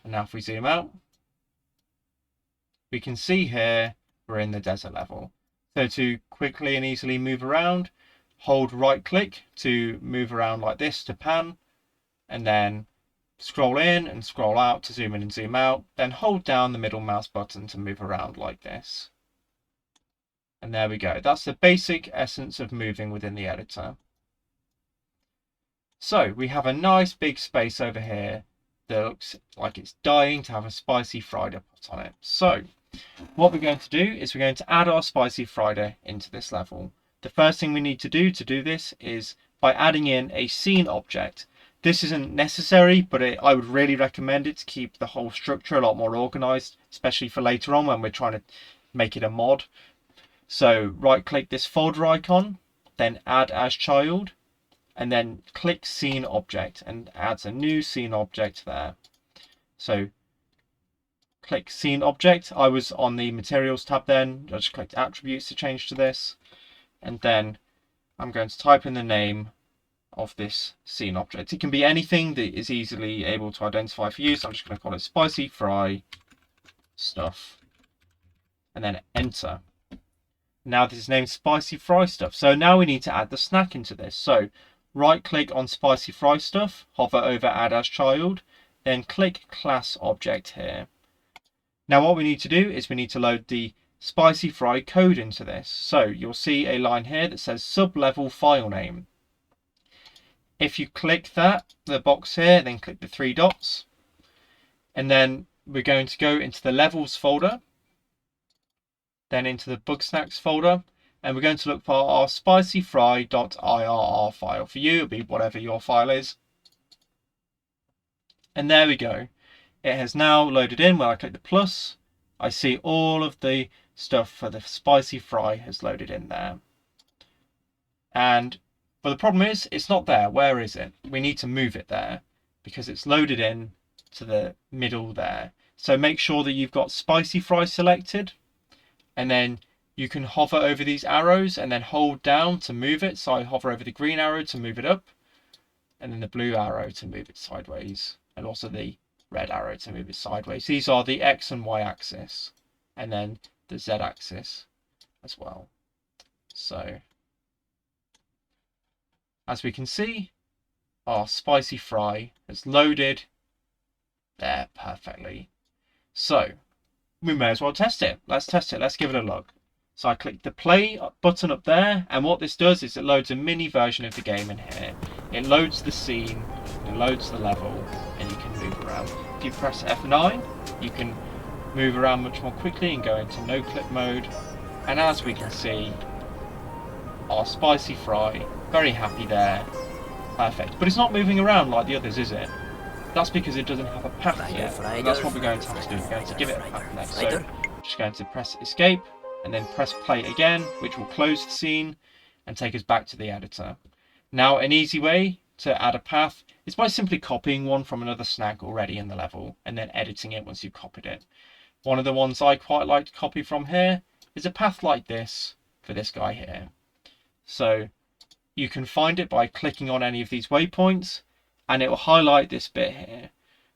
And now if we zoom out, we can see here we're in the desert level. So to quickly and easily move around, hold right click to move around like this to pan, and then scroll in and scroll out to zoom in and zoom out, then hold down the middle mouse button to move around like this. And there we go. That's the basic essence of moving within the editor. So we have a nice big space over here that looks like it's dying to have a spicy Friday put on it. So what we're going to do is we're going to add our spicy Friday into this level. The first thing we need to do this is by adding in a scene object. This isn't necessary, but I would really recommend it to keep the whole structure a lot more organized, especially for later on when we're trying to make it a mod. So right click this folder icon, then add as child, and then click scene object and adds a new scene object there. So click scene object. I was on the materials tab then. I just clicked attributes to change to this. And then I'm going to type in the name of this scene object. It can be anything that is easily able to identify for you. So I'm just going to call it spicy fry stuff and then enter. Now this is named spicy fry stuff. So now we need to add the snack into this. So right click on spicy fry stuff, hover over add as child, then click class object here. Now what we need to do is we need to load the spicy fry code into this. So you'll see a line here that says sub-level file name. If you click that, the box here, then click the three dots, and then we're going to go into the levels folder, then into the Bugsnax folder, and we're going to look for our spicyfry.irr file. For you, it'll be whatever your file is. And there we go. It has now loaded in. When I click the plus, I see all of the stuff for the spicy fry has loaded in there. But the problem is, it's not there. Where is it? We need to move it there because it's loaded in to the middle there. So make sure that you've got spicy fry selected, and then you can hover over these arrows and then hold down to move it. So I hover over the green arrow to move it up, and then the blue arrow to move it sideways, and also the red arrow to move it sideways. These are the X and Y axis, and then the Z axis as well. So as we can see, our spicy fry has loaded there perfectly. So we may as well test it. Let's test it. Let's give it a look. So I click the play button up there, and what this does is it loads a mini version of the game in here. It loads the scene, it loads the level, and you can move around. If you press F9, you can move around much more quickly and go into no clip mode. And as we can see, our spicy fry, very happy there, perfect. But it's not moving around like the others, is it? That's because it doesn't have a path yet, and that's what we're going to have to do. We're going to give it a path next. So I'm just going to press escape and then press play again, which will close the scene and take us back to the editor. Now, an easy way to add a path is by simply copying one from another Snak already in the level and then editing it once you've copied it. One of the ones I quite like to copy from here is a path like this for this guy here. So you can find it by clicking on any of these waypoints and it will highlight this bit here.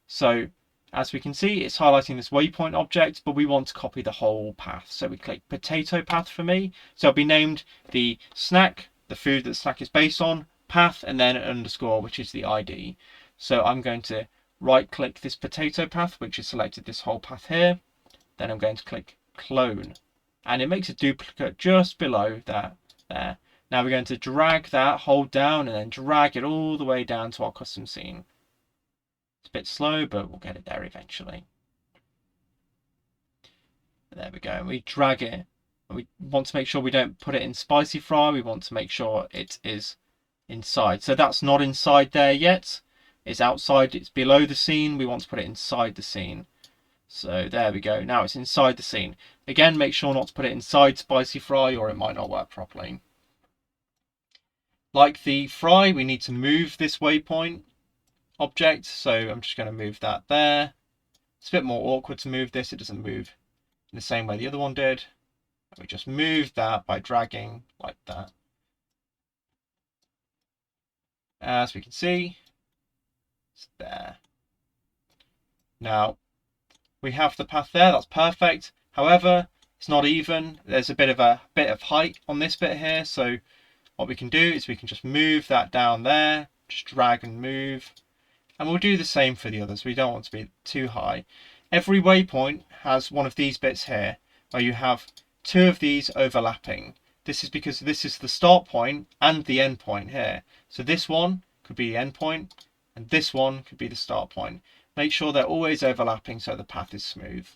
So as we can see, it's highlighting this waypoint object, but we want to copy the whole path. So we click potato path for me. So it'll be named the Snak, the food that Snak is based on, path, and then an underscore, which is the ID. So I'm going to right click this potato path, which has selected this whole path here. Then I'm going to click clone, and it makes a duplicate just below that there. Now we're going to drag that, hold down, and then drag it all the way down to our custom scene. It's a bit slow, but we'll get it there eventually. There we go. We drag it. We want to make sure we don't put it in spicy fry. We want to make sure it is inside. So that's not inside there yet. It's outside. It's below the scene. We want to put it inside the scene. So there we go. Now it's inside the scene. Again, make sure not to put it inside spicy fry or it might not work properly. Like the fry, we need to move this waypoint object. So I'm just going to move that there. It's a bit more awkward to move this. It doesn't move in the same way the other one did. We just move that by dragging like that. As we can see, it's there. Now, we have the path there, that's perfect. However, it's not even. There's a bit of height on this bit here. So what we can do is we can just move that down there, just drag and move. And we'll do the same for the others. We don't want to be too high. Every waypoint has one of these bits here, where you have two of these overlapping. This is because this is the start point and the end point here. So this one could be the end point, and this one could be the start point. Make sure they're always overlapping so the path is smooth.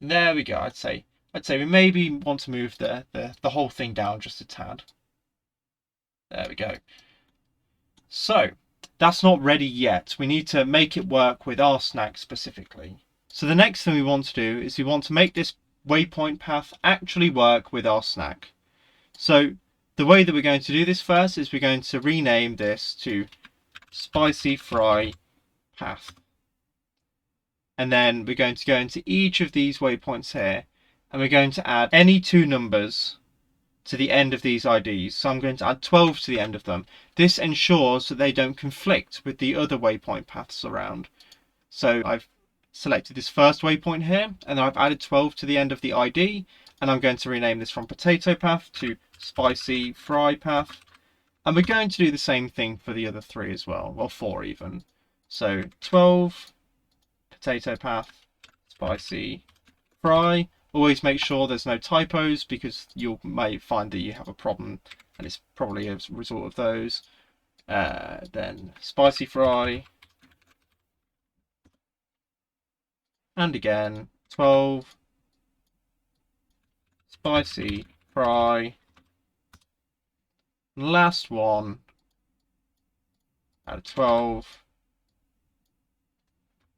And there we go. I'd say we maybe want to move the whole thing down just a tad. There we go. So that's not ready yet. We need to make it work with our Snak specifically. So the next thing we want to do is we want to make this waypoint path actually work with our Snak. So the way that we're going to do this first is we're going to rename this to spicy fry path. And then we're going to go into each of these waypoints here and we're going to add any two numbers to the end of these IDs. So I'm going to add 12 to the end of them. This ensures that they don't conflict with the other waypoint paths around. So I've selected this first waypoint here and I've added 12 to the end of the ID, and I'm going to rename this from potato path to spicy fry path. And we're going to do the same thing for the other three as well, well 4 even. So 12 potato path spicy fry. Always make sure there's no typos because you may find that you have a problem and it's probably a result of those. Then spicy fry. And again, 12 spicy fry. Last one, out of 12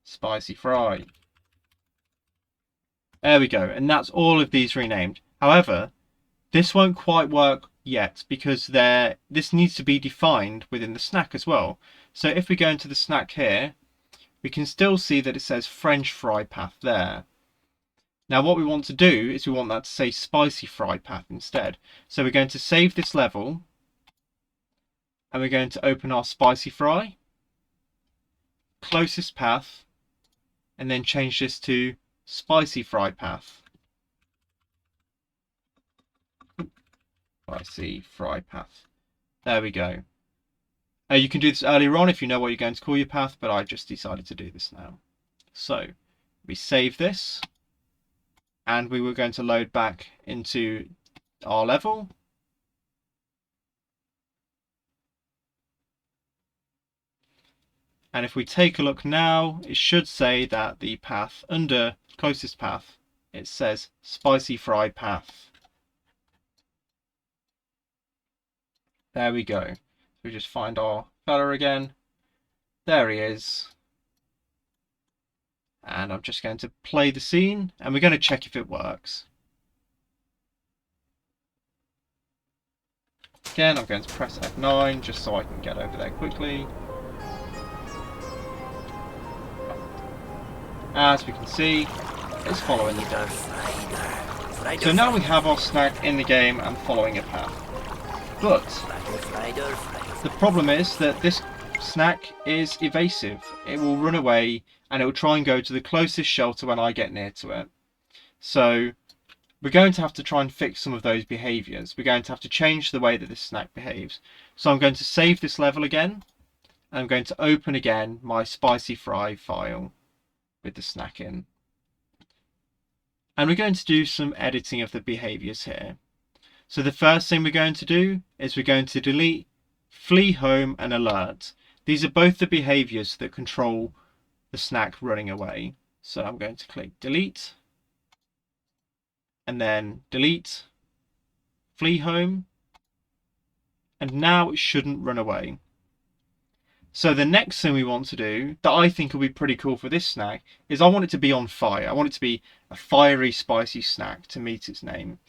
spicy fry. There we go, and that's all of these renamed. However, this won't quite work yet because this needs to be defined within the Snak as well. So if we go into the Snak here, we can still see that it says French fry path there. Now what we want to do is we want that to say spicy fry path instead. So we're going to save this level and we're going to open our spicy fry, closest path, and then change this to spicy fry path. Spicy fry path. There we go. You can do this earlier on if you know what you're going to call your path, but I just decided to do this now. So we save this and we were going to load back into our level. And if we take a look now, it should say that the path under closest path, it says spicy fry path There we go. We just find our fella again. There he is. And I'm just going to play the scene and we're going to check if it works. Again, I'm going to press F9 just so I can get over there quickly. As we can see, it's following the path. So now we have our Snak in the game and following a path. But the problem is that this Snak is evasive. It will run away and it will try and go to the closest shelter when I get near to it. So we're going to have to try and fix some of those behaviours. We're going to have to change the way that this Snak behaves. So I'm going to save this level again. And I'm going to open again my spicy fry file with the Snak in. And we're going to do some editing of the behaviours here. So the first thing we're going to do is we're going to delete flee home and alert. These are both the behaviours that control the Snak running away. So I'm going to click delete and then delete flee home, and now it shouldn't run away. So the next thing we want to do that I think will be pretty cool for this Snak is I want it to be on fire. I want it to be a fiery spicy Snak to meet its name.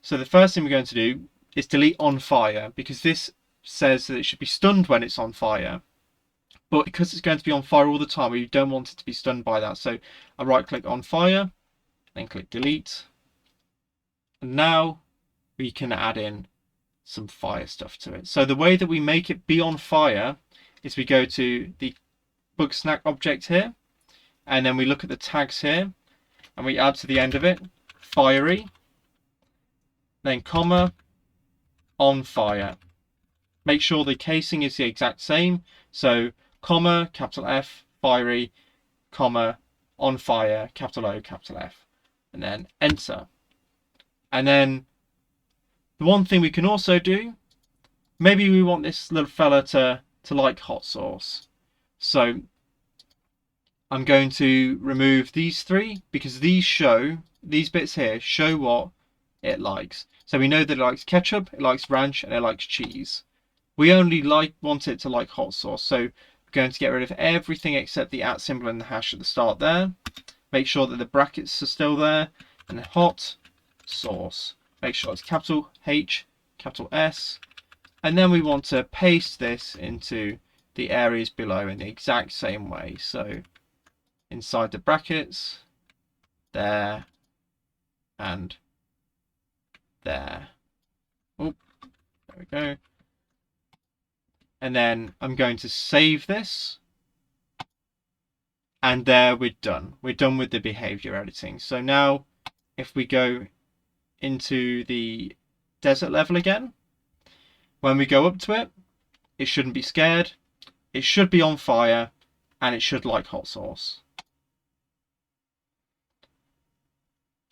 So the first thing we're going to do is delete on fire, because this says that it should be stunned when it's on fire. But because it's going to be on fire all the time, we don't want it to be stunned by that. So I right click on fire, then click delete. And now we can add in some fire stuff to it. So the way that we make it be on fire is we go to the Bugsnak object here, and then we look at the tags here, and we add to the end of it, fiery, then comma, on fire. Make sure the casing is the exact same. So comma, capital F, fiery, comma, on fire, capital O, capital F, and then enter. And then the one thing we can also do, maybe we want this little fella to like hot sauce. So I'm going to remove these three, because these bits here show what it likes. So we know that it likes ketchup, it likes ranch, and it likes cheese. We only want it to like hot sauce. So we're going to get rid of everything except the @ symbol and the hash at the start there. Make sure that the brackets are still there, and then hot sauce. Make sure it's capital H, capital S. And then we want to paste this into the areas below in the exact same way. So inside the brackets, there, and there. Oh, there we go. And then I'm going to save this. And there we're done. We're done with the behavior editing. So now if we go into the desert level again, when we go up to it, it shouldn't be scared, it should be on fire, and it should like hot sauce.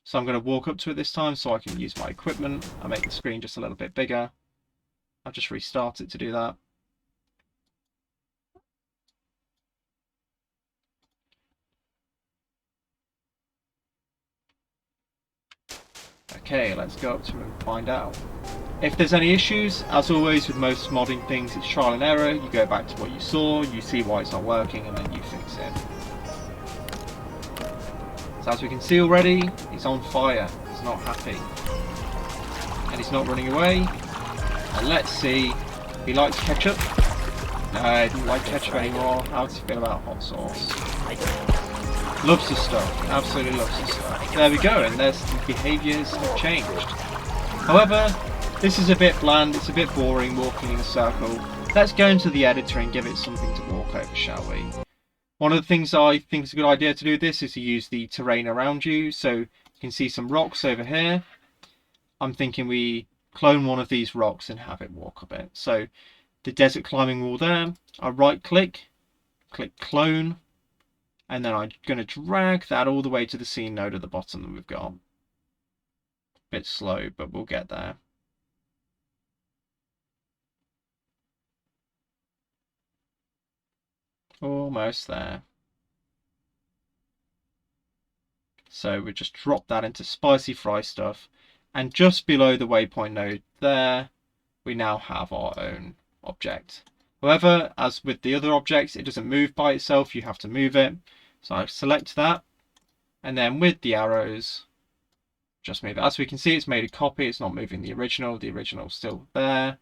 So I'm going to walk up to it this time so I can use my equipment. I'll make the screen just a little bit bigger. I'll just restart it to do that. Okay, let's go up to it and find out. If there's any issues, as always with most modding things, it's trial and error. You go back to what you saw, you see why it's not working, and then you fix it. So as we can see already, he's on fire. He's not happy. And he's not running away. And let's see if he likes ketchup. No, he doesn't like ketchup anymore. How does he feel about hot sauce? Loves the stuff. Absolutely loves the stuff. There we go, and there's the behaviours have changed. However, this is a bit bland, it's a bit boring walking in a circle. Let's go into the editor and give it something to walk over, shall we? One of the things I think is a good idea to do with this is to use the terrain around you. So you can see some rocks over here. I'm thinking we clone one of these rocks and have it walk up it. So the desert climbing wall there, I right click, click clone, and then I'm going to drag that all the way to the scene node at the bottom that we've got. Bit slow, but we'll get there. Almost there. So we just drop that into spicy fry stuff, and just below the waypoint node there, we now have our own object. However, as with the other objects, it doesn't move by itself, you have to move it. So I select that, and then with the arrows, just move it. As we can see, it's made a copy, it's not moving the original is still there.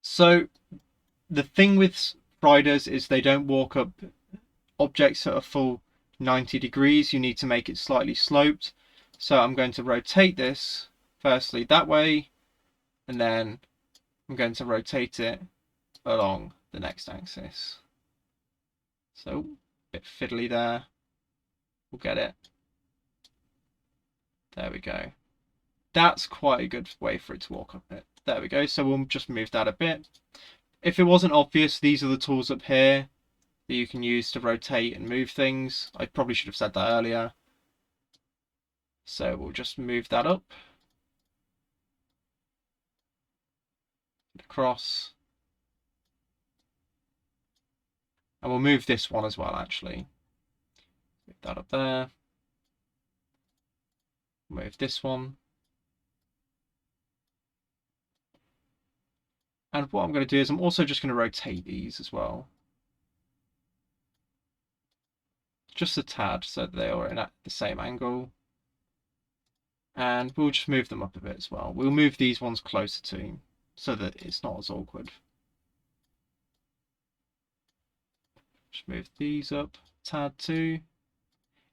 So the thing with spiders is they don't walk up objects at a full 90 degrees. You need to make it slightly sloped. So I'm going to rotate this firstly that way, and then I'm going to rotate it along the next axis. So a bit fiddly there. We'll get it. There we go. That's quite a good way for it to walk up it. There we go. So we'll just move that a bit. If it wasn't obvious, these are the tools up here that you can use to rotate and move things. I probably should have said that earlier. So we'll just move that up. Across. And we'll move this one as well, actually. Move that up there. Move this one. And what I'm going to do is I'm also just going to rotate these as well. Just a tad so that they are in at the same angle. And we'll just move them up a bit as well. We'll move these ones closer to so that it's not as awkward. Just move these up a tad too.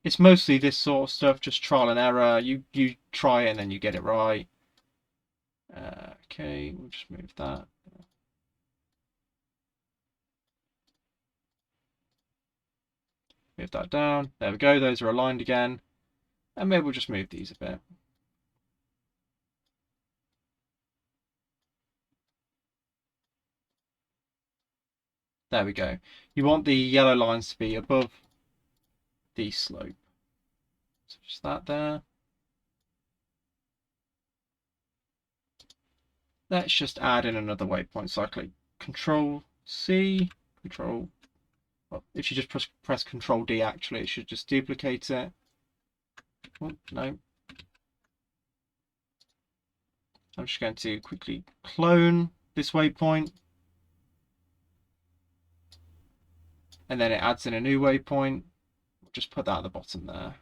It's mostly this sort of stuff, just trial and error. You try it and then you get it right. Okay, we'll just move that. Move that down. There we go. Those are aligned again. And maybe we'll just move these a bit. There we go. You want the yellow lines to be above the slope. So just that there. Let's just add in another waypoint. So I click Control C, Control. Well, if you just press Control D, actually, it should just duplicate it. Oh, no. I'm just going to quickly clone this waypoint. And then it adds in a new waypoint. We'll just put that at the bottom there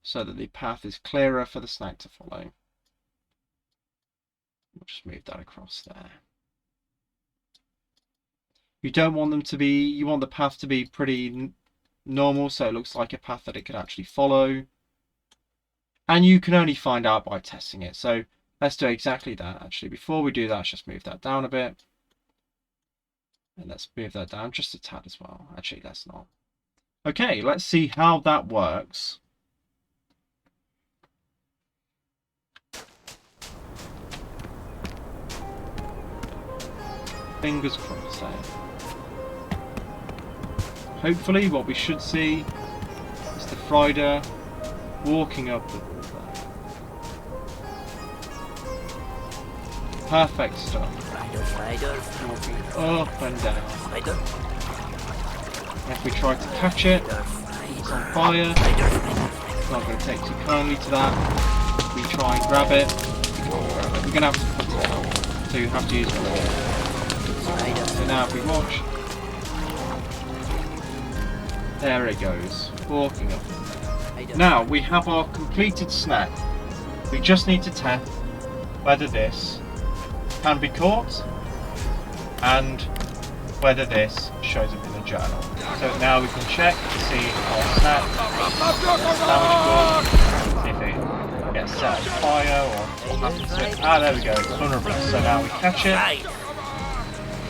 so that the path is clearer for the Snak to follow. We'll just move that across there. You don't want them to be, you want the path to be pretty normal so it looks like a path that it could actually follow. And you can only find out by testing it. So let's do exactly that. Actually, before we do that, let's just move that down a bit. And let's move that down just a tad as well. Actually, let's not. Okay, let's see how that works. Fingers crossed there. Hopefully what we should see is the Friday walking up the wall there. Perfect stuff. Walking up and down. And if we try to catch it, it's on fire. It's not going to take too kindly to that. If we try and grab it, we're going to have to put it out. So you have to use it. So now if we watch, there it goes, walking up. Now we have our completed Snak. We just need to test whether this can be caught and whether this shows up in the journal. So now we can check to see if our Snak gets damageable, if it gets set on fire or what happens to it. Ah, there we go, it's vulnerable. So now we catch it.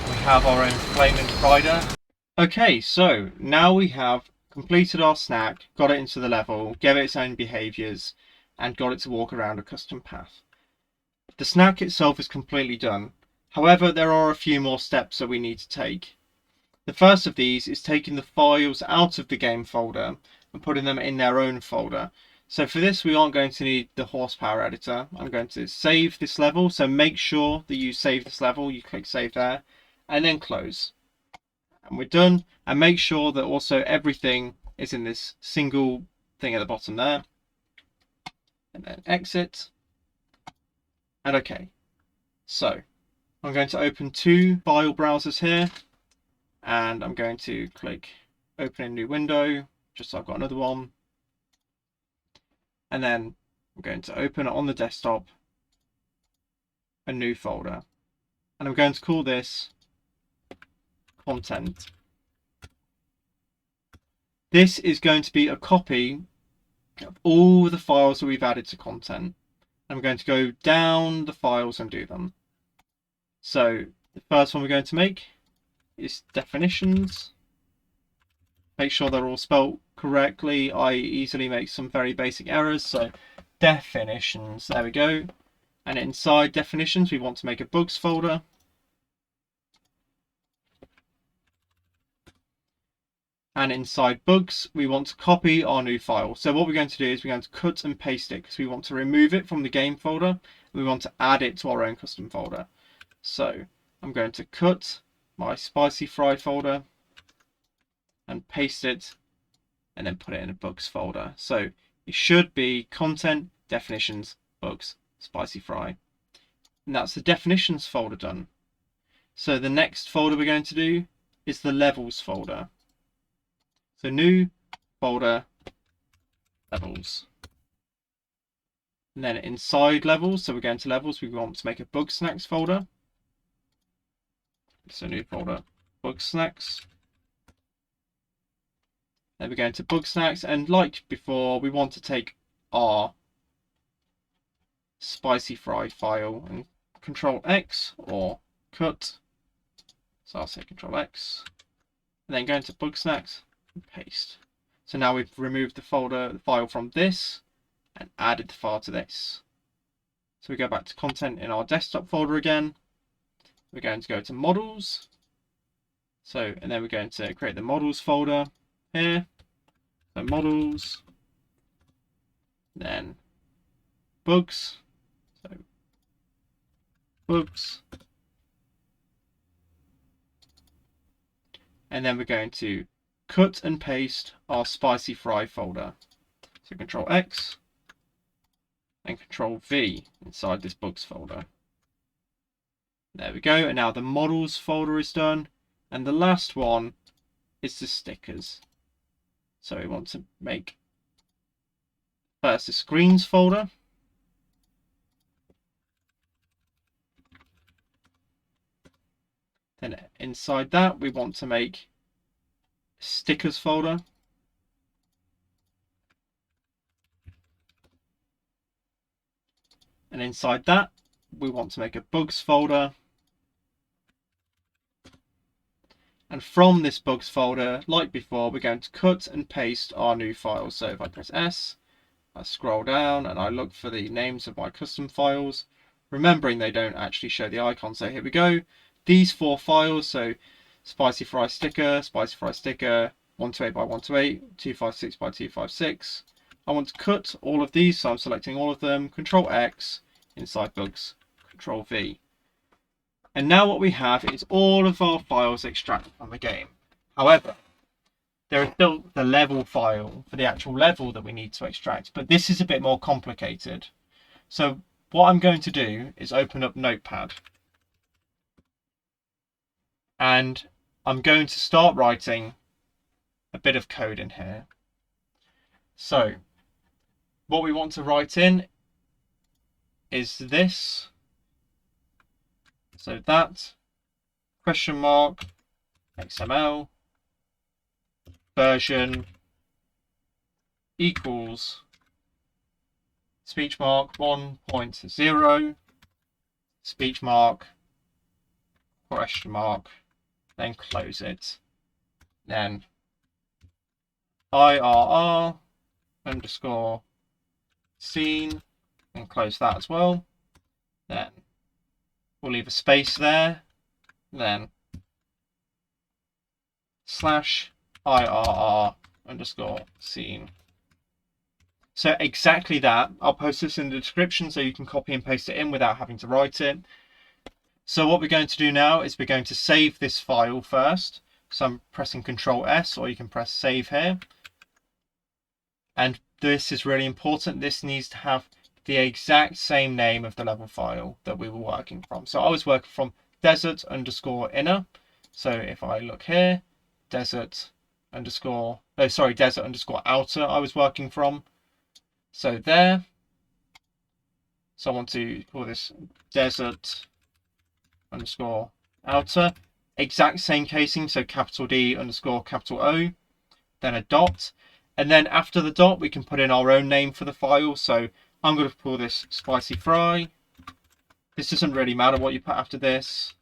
We have our own flaming spider. Okay, so now we have completed our Snak, got it into the level, gave it its own behaviours, and got it to walk around a custom path. The Snak itself is completely done. However, there are a few more steps that we need to take. The first of these is taking the files out of the game folder and putting them in their own folder. So for this, we aren't going to need the horsepower editor. I'm going to save this level, so make sure that you save this level. You click save there, and then close. And we're done. And make sure that also everything is in this single thing at the bottom there, and then exit, and OK. So I'm going to open two file browsers here, and I'm going to click open a new window, just so I've got another one, and then I'm going to open on the desktop a new folder, and I'm going to call this content. This is going to be a copy of all the files that we've added to content. I'm going to go down the files and do them. So the first one we're going to make is definitions. Make sure they're all spelled correctly. I easily make some very basic errors. So definitions, there we go. And inside definitions, we want to make a bugs folder. And inside bugs, we want to copy our new file. So what we're going to do is we're going to cut and paste it because we want to remove it from the game folder. And we want to add it to our own custom folder. So I'm going to cut my spicy fry folder and paste it and then put it in a bugs folder. So it should be content, definitions, bugs, spicy fry. And that's the definitions folder done. So the next folder we're going to do is the levels folder. So new folder, levels. And then inside levels, so we're going to levels, we want to make a Bugsnax folder. So new folder, Bugsnax. Then we're going to Bugsnax, and like before, we want to take our spicy fry file and Control X or cut. So I'll say Control X. And then go into Bugsnax. Paste. So now we've removed the file from this and added the file to this. So we go back to content in our desktop folder again. We're going to go to models. So, and then we're going to create the models folder here. So models, then bugs. So bugs. And then we're going to cut and paste our spicy fry folder. So Control X and Control V inside this bugs folder. There we go. And now the models folder is done. And the last one is the stickers. So we want to make first the screens folder. Then inside that we want to make stickers folder. And inside that we want to make a bugs folder. And from this bugs folder, like before, we're going to cut and paste our new files. So if I press S, I scroll down and I look for the names of my custom files, remembering they don't actually show the icon. So here we go. These four files, so spicy fry sticker, 128 by 128, 256 by 256. I want to cut all of these, so I'm selecting all of them. Control X, inside bugs, Control V. And now what we have is all of our files extracted from the game. However, there is still the level file for the actual level that we need to extract, but this is a bit more complicated. So what I'm going to do is open up Notepad. And I'm going to start writing a bit of code in here. So what we want to write in is this. So that question mark XML version equals speech mark 1.0 speech mark question mark, then close it. Then IRR underscore scene and close that as well. Then we'll leave a space there. Then slash IRR underscore scene. So exactly that. I'll post this in the description so you can copy and paste it in without having to write it. So what we're going to do now is we're going to save this file first. So I'm pressing Control S, or you can press save here. And this is really important. This needs to have the exact same name of the level file that we were working from. So I was working from desert underscore inner. So if I look here, desert underscore outer I was working from. So there. So I want to call this desert underscore outer. Exact same casing, so capital D underscore capital O, then a dot. And then after the dot, we can put in our own name for the file. So I'm going to call this spicy fry. This doesn't really matter what you put after this.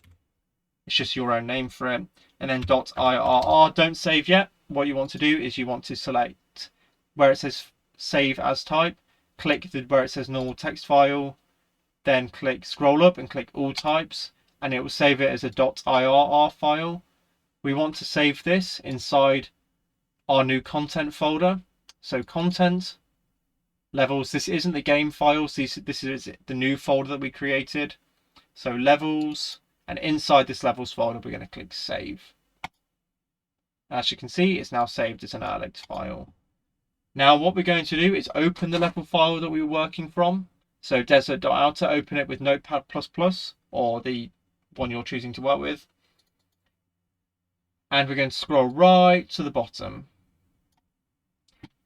It's just your own name for it. And then .irr, don't save yet. What you want to do is you want to select where it says save as type. Click where it says normal text file. Then scroll up and click all types. And it will save it as a .irr file. We want to save this inside our new content folder. So content, levels, this isn't the game files, this is the new folder that we created. So levels, and inside this levels folder we're going to click save. As you can see, it's now saved as an Alex file. Now what we're going to do is open the level file that we were working from. So desert.outer, open it with Notepad++ or the one you're choosing to work with. And we're going to scroll right to the bottom.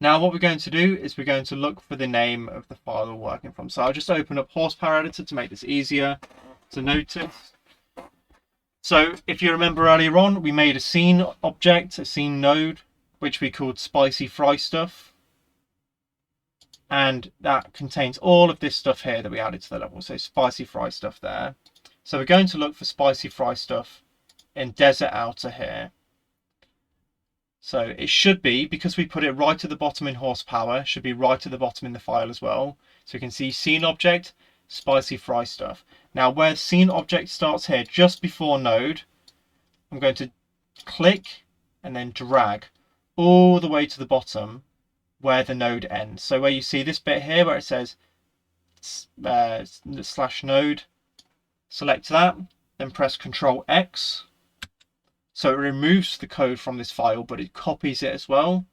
Now what we're going to do is we're going to look for the name of the file we're working from. So I'll just open up Horsepower Editor to make this easier to notice. So if you remember earlier on, we made a scene object, a scene node, which we called Spicy Fry Stuff. And that contains all of this stuff here that we added to the level. So Spicy Fry Stuff there. So we're going to look for Spicy Fry Stuff in Desert Outer here. So it should be, because we put it right at the bottom in Horsepower, should be right at the bottom in the file as well. So you can see scene object, Spicy Fry Stuff. Now where scene object starts here, just before node, I'm going to click and then drag all the way to the bottom where the node ends. So where you see this bit here where it says /node, select that, then press Ctrl X. So it removes the code from this file, but it copies it as well.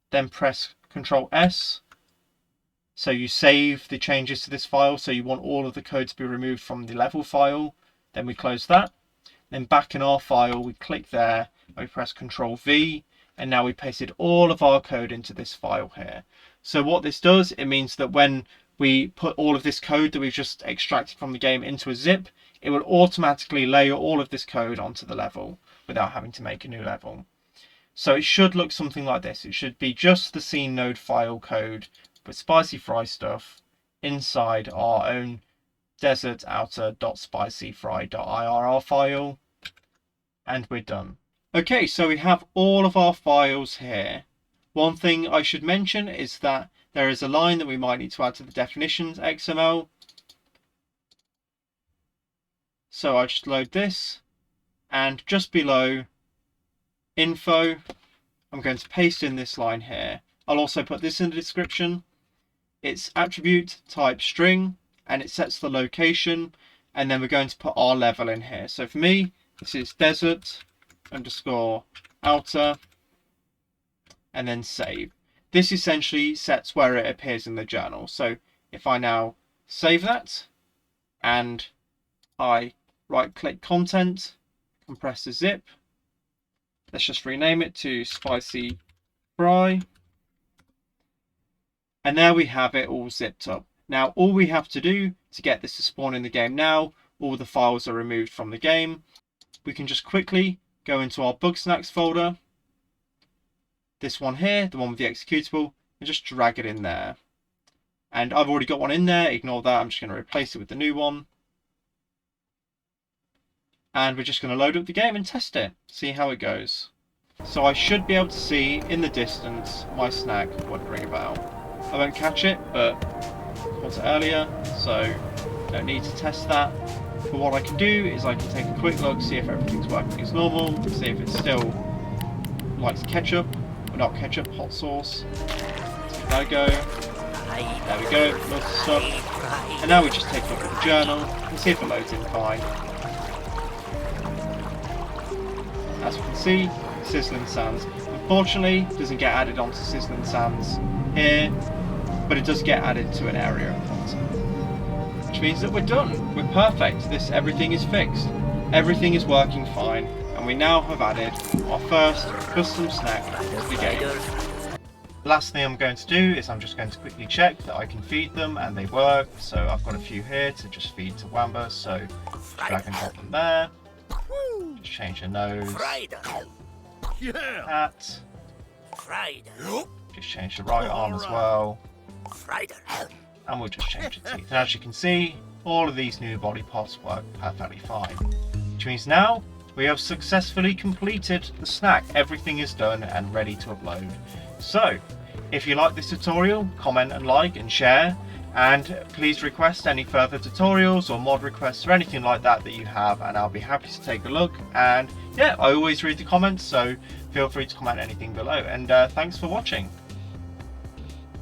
Then press Ctrl S. So you save the changes to this file. So you want all of the code to be removed from the level file. Then we close that. Then back in our file, we click there, and we press Ctrl V. And now we pasted all of our code into this file here. So what this does, it means that when we put all of this code that we've just extracted from the game into a zip, it will automatically layer all of this code onto the level without having to make a new level. So it should look something like this. It should be just the scene node file code with Spicy Fry Stuff inside our own desert outer.spicyfry.irr file, and we're done. Okay, so we have all of our files here. One thing I should mention is that there is a line that we might need to add to the definitions XML. So I just load this, and just below info, I'm going to paste in this line here. I'll also put this in the description. It's attribute type string, and it sets the location, and then we're going to put our level in here. So for me, this is desert underscore outer, and then save. This essentially sets where it appears in the journal. So if I now save that, and I right click content, compress the zip, let's just rename it to Spicy Fry, and there we have it all zipped up. Now all we have to do to get this to spawn in the game now, all the files are removed from the game, we can just quickly go into our Bugsnax folder, this one here, the one with the executable, and just drag it in there. And I've already got one in there, ignore that, I'm just going to replace it with the new one. And we're just going to load up the game and test it, see how it goes. So I should be able to see in the distance my Snak wandering about. I won't catch it, but I caught it earlier, so don't need to test that. But what I can do is I can take a quick look, see if everything's working as normal, see if it still likes ketchup, or not ketchup, hot sauce. Let's give that a go. There we go, lots of stuff. And now we just take a look at the journal and see if it loads in fine. As you can see, Sizzling Sands. Unfortunately, it doesn't get added onto Sizzling Sands here, but it does get added to an area, which means that we're done. We're perfect. Everything is fixed. Everything is working fine, and we now have added our first custom snack to the game. Last thing I'm going to do is I'm just going to quickly check that I can feed them and they work. So I've got a few here to just feed to Wamba, so drag and drop them there. Just change the nose. Hat. Just change the right arm as well. And we'll just change the teeth. And as you can see, all of these new body parts work perfectly fine. Which means now we have successfully completed the snack. Everything is done and ready to upload. So, if you like this tutorial, comment and like and share. And please request any further tutorials or mod requests or anything like that you have, and I'll be happy to take a look. And yeah, I always read the comments, so feel free to comment anything below. And thanks for watching.